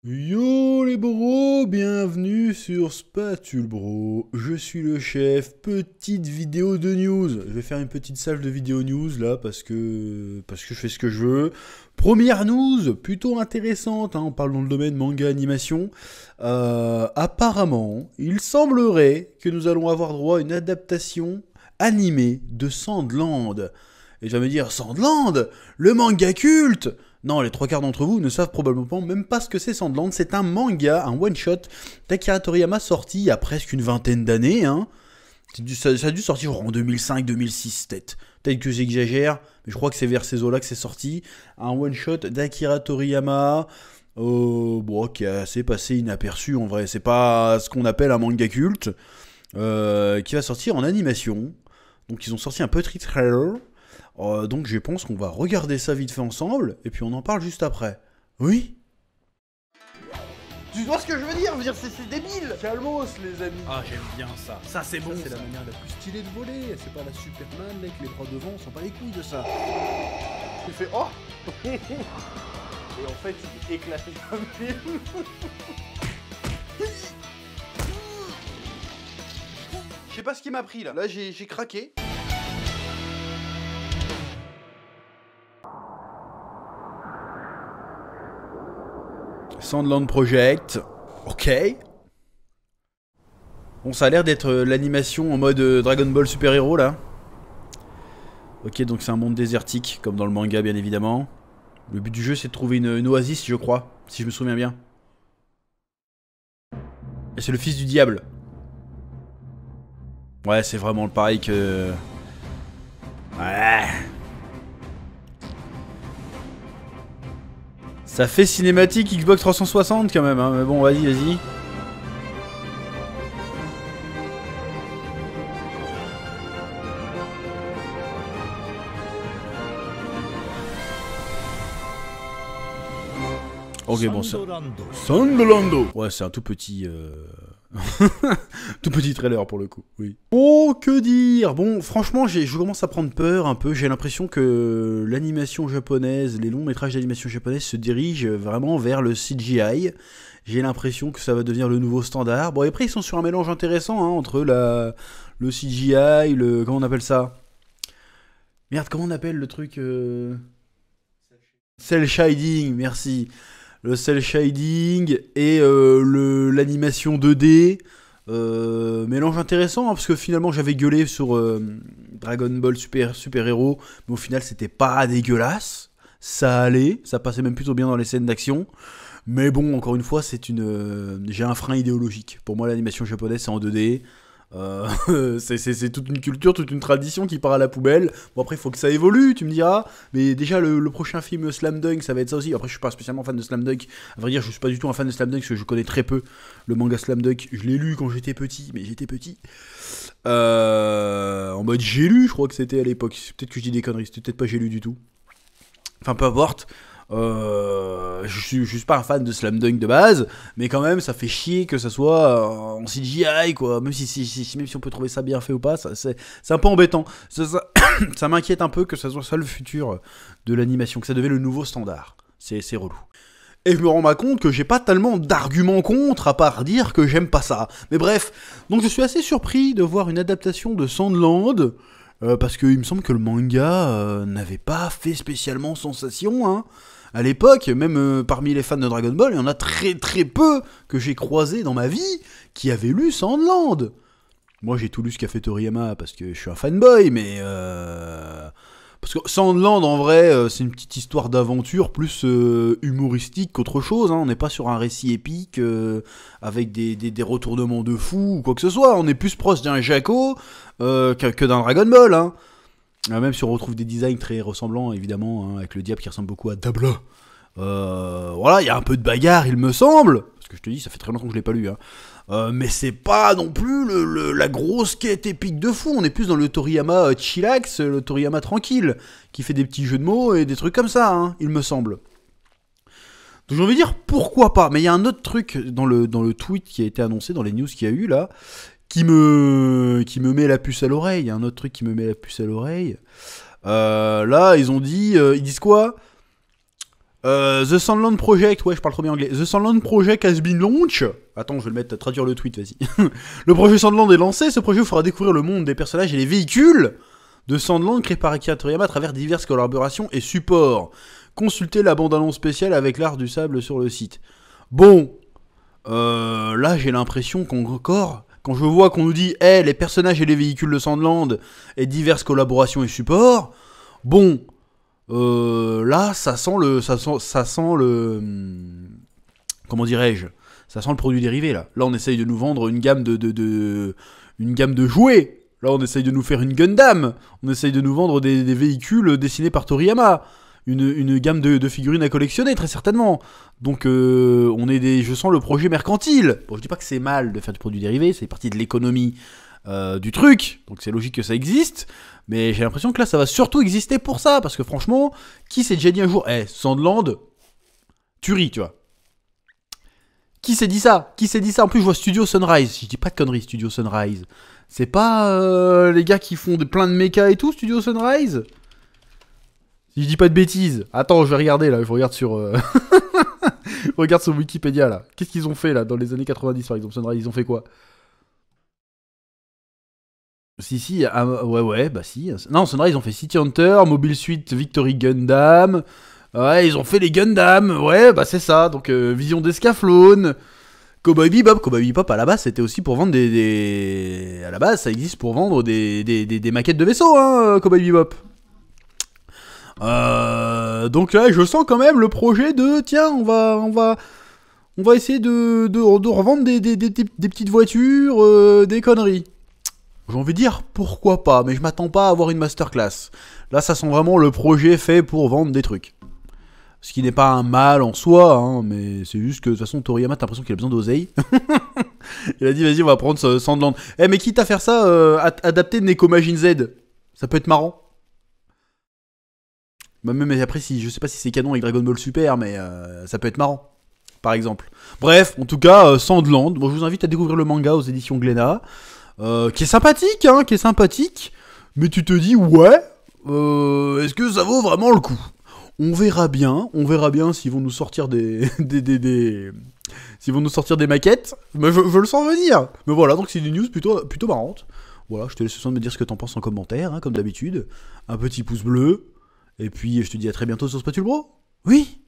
Yo les bros, bienvenue sur Spatule Bro. Je suis le chef, petite vidéo de news. Je vais faire une petite salve de vidéo news là parce que je fais ce que je veux. Première news, plutôt intéressante, hein, on parle dans le domaine manga animation. Apparemment, il semblerait que nous allons avoir droit à une adaptation animée de Sandland. Et tu vas me dire, Sandland, le manga culte. Non, les trois quarts d'entre vous ne savent probablement même pas ce que c'est Sandland. C'est un manga, un one-shot d'Akira Toriyama sorti il y a presque une vingtaine d'années. Hein. Ça a dû sortir en 2005-2006, peut-être que j'exagère, mais je crois que c'est vers ces eaux-là que c'est sorti. Un one-shot d'Akira Toriyama, qui est assez passé inaperçu en vrai. C'est pas ce qu'on appelle un manga culte, qui va sortir en animation. Donc ils ont sorti un petit trailer. Donc je pense qu'on va regarder ça vite fait ensemble, et puis on en parle juste après. Oui? Tu vois ce que je veux dire? C'est débile. Calmos les amis. Ah, j'aime bien ça. Ça, c'est bon. C'est la manière la plus stylée de voler. C'est pas la Superman avec les bras devant, on s'en bat les couilles de ça. Tu fais oh. Et en fait, il est éclaté comme film. Je sais pas ce qui m'a pris là. Là, j'ai craqué. Sandland Project. Ok. Bon, ça a l'air d'être l'animation en mode Dragon Ball Super Hero là. Ok, donc c'est un monde désertique, comme dans le manga bien évidemment. Le but du jeu c'est de trouver une oasis, je crois, si je me souviens bien. Et c'est le fils du diable. Ouais, c'est vraiment pareil que... Ouais. Ça fait cinématique Xbox 360 quand même, hein. Mais bon, vas-y. Ok, bon ça. Sandlando. Ouais, c'est un tout petit... tout petit trailer pour le coup, oui. Oh, que dire? Bon, franchement, je commence à prendre peur un peu. J'ai l'impression que l'animation japonaise, les longs métrages d'animation japonaise se dirigent vraiment vers le CGI. J'ai l'impression que ça va devenir le nouveau standard. Bon, et après, ils sont sur un mélange intéressant hein, entre le CGI, le... Comment on appelle ça? Merde, comment on appelle le truc Cell shading, merci. Le cel shading et l'animation 2D. Mélange intéressant, hein, parce que finalement j'avais gueulé sur Dragon Ball Super Hero, mais au final c'était pas dégueulasse. Ça allait, ça passait même plutôt bien dans les scènes d'action. Mais bon, encore une fois, j'ai un frein idéologique. Pour moi, l'animation japonaise c'est en 2D. C'est toute une culture, toute une tradition qui part à la poubelle. Bon après il faut que ça évolue, tu me diras. Mais déjà le prochain film Slam Dunk ça va être ça aussi. Après je suis pas spécialement fan de Slam Dunk. À vrai dire je suis pas du tout un fan de Slam Dunk parce que je connais très peu le manga Slam Dunk. Je l'ai lu quand j'étais petit, mais j'étais petit. En mode j'ai lu je crois que c'était à l'époque. Peut-être que je dis des conneries, c'était peut-être pas j'ai lu du tout. Enfin peu importe. Je suis pas un fan de Slam Dunk de base, mais quand même ça fait chier que ça soit en CGI quoi. Même même si on peut trouver ça bien fait ou pas, c'est un peu embêtant. Ça m'inquiète un peu que ça soit ça le futur de l'animation, que ça devienne le nouveau standard. C'est relou. Et je me rends compte que j'ai pas tellement d'arguments contre à part dire que j'aime pas ça. Mais bref, donc je suis assez surpris de voir une adaptation de Sandland. Parce qu'il me semble que le manga n'avait pas fait spécialement sensation, hein. À l'époque, même parmi les fans de Dragon Ball, il y en a très très peu que j'ai croisé dans ma vie qui avaient lu Sandland. Moi j'ai tout lu ce qu'a fait Toriyama parce que je suis un fanboy, mais... Parce que Sandland en vrai, c'est une petite histoire d'aventure plus humoristique qu'autre chose, hein. On n'est pas sur un récit épique avec des retournements de fou ou quoi que ce soit. On est plus proche d'un Jaco que d'un Dragon Ball, hein. Même si on retrouve des designs très ressemblants, évidemment, hein, avec le diable qui ressemble beaucoup à Dabla. Voilà, il y a un peu de bagarre, il me semble. Parce que je te dis, ça fait très longtemps que je l'ai pas lu. Hein. Mais c'est pas non plus la grosse quête épique de fou. On est plus dans le Toriyama chillax, le Toriyama tranquille, qui fait des petits jeux de mots et des trucs comme ça, hein, il me semble. Donc j'ai envie de dire, pourquoi pas. Mais il y a un autre truc dans le tweet qui a été annoncé, dans les news qu'il y a eu là, qui me met la puce à l'oreille. Il y a un autre truc qui me met la puce à l'oreille. Là, ils ont dit... ils disent quoi? The Sandland Project, ouais, je parle trop bien anglais. The Sandland Project has been launched. Attends, je vais le mettre, traduire le tweet, vas-y. Le projet Sandland est lancé. Ce projet vous fera découvrir le monde des personnages et les véhicules de Sandland créés par Akira Toriyama à travers diverses collaborations et supports. Consultez la bande-annonce spéciale avec l'art du sable sur le site. Bon, là j'ai l'impression qu'encore, quand je vois qu'on nous dit hey, les personnages et les véhicules de Sandland et diverses collaborations et supports, bon, là ça sent le, comment dirais-je, ça sent le produit dérivé là. Là on essaye de nous vendre une gamme une gamme de jouets. Là on essaye de nous faire une Gundam. On essaye de nous vendre des véhicules dessinés par Toriyama. Une gamme de figurines à collectionner, très certainement. Donc, je sens le projet mercantile. Bon, je dis pas que c'est mal de faire du produit dérivé, c'est partie de l'économie du truc. Donc, c'est logique que ça existe. Mais j'ai l'impression que là, ça va surtout exister pour ça. Parce que franchement, qui s'est déjà dit un jour, Sandland, tu ris, tu vois. Qui s'est dit ça? En plus, je vois Studio Sunrise. Si je dis pas de conneries, Studio Sunrise. C'est pas les gars qui font plein de mechas et tout, Studio Sunrise? Si je dis pas de bêtises. Attends, je vais regarder là, je regarde sur... je regarde sur Wikipédia là. Qu'est-ce qu'ils ont fait là dans les années 90 par exemple, Sunrise, ils ont fait quoi? Si, ouais, bah si. Non, Sunrise, ils ont fait City Hunter, Mobile Suit Victory Gundam. Ouais, ils ont fait les Gundam, ouais, bah c'est ça. Donc, Vision d'Escaflowne, Cowboy Bebop. Cowboy Bebop, à la base, c'était aussi pour vendre À la base, ça existe pour vendre des maquettes de vaisseaux, hein, Cowboy Bebop. Donc là, je sens quand même le projet de tiens, on va essayer de revendre des petites voitures, des conneries. J'ai envie de dire pourquoi pas, mais je m'attends pas à avoir une masterclass. Là, ça sent vraiment le projet fait pour vendre des trucs. Ce qui n'est pas un mal en soi, hein, mais c'est juste que de toute façon, Toriyama, t'as l'impression qu'il a besoin d'oseille. Il a dit vas-y, on va prendre Sandland. Mais quitte à faire ça, adapter Nekomajin Z, ça peut être marrant. Même après, je sais pas si c'est canon avec Dragon Ball Super, mais ça peut être marrant, par exemple. Bref, en tout cas, Sandland. Bon, je vous invite à découvrir le manga aux éditions Glénat, qui est sympathique, mais tu te dis, ouais, est-ce que ça vaut vraiment le coup? On verra bien s'ils vont nous sortir s'ils vont nous sortir des maquettes, mais je le sens venir. Mais voilà, donc c'est une news plutôt marrante. Voilà, je te laisse le soin de me dire ce que t'en penses en commentaire, hein, comme d'habitude. Un petit pouce bleu. Et puis, je te dis à très bientôt sur Spatule Bro. Oui.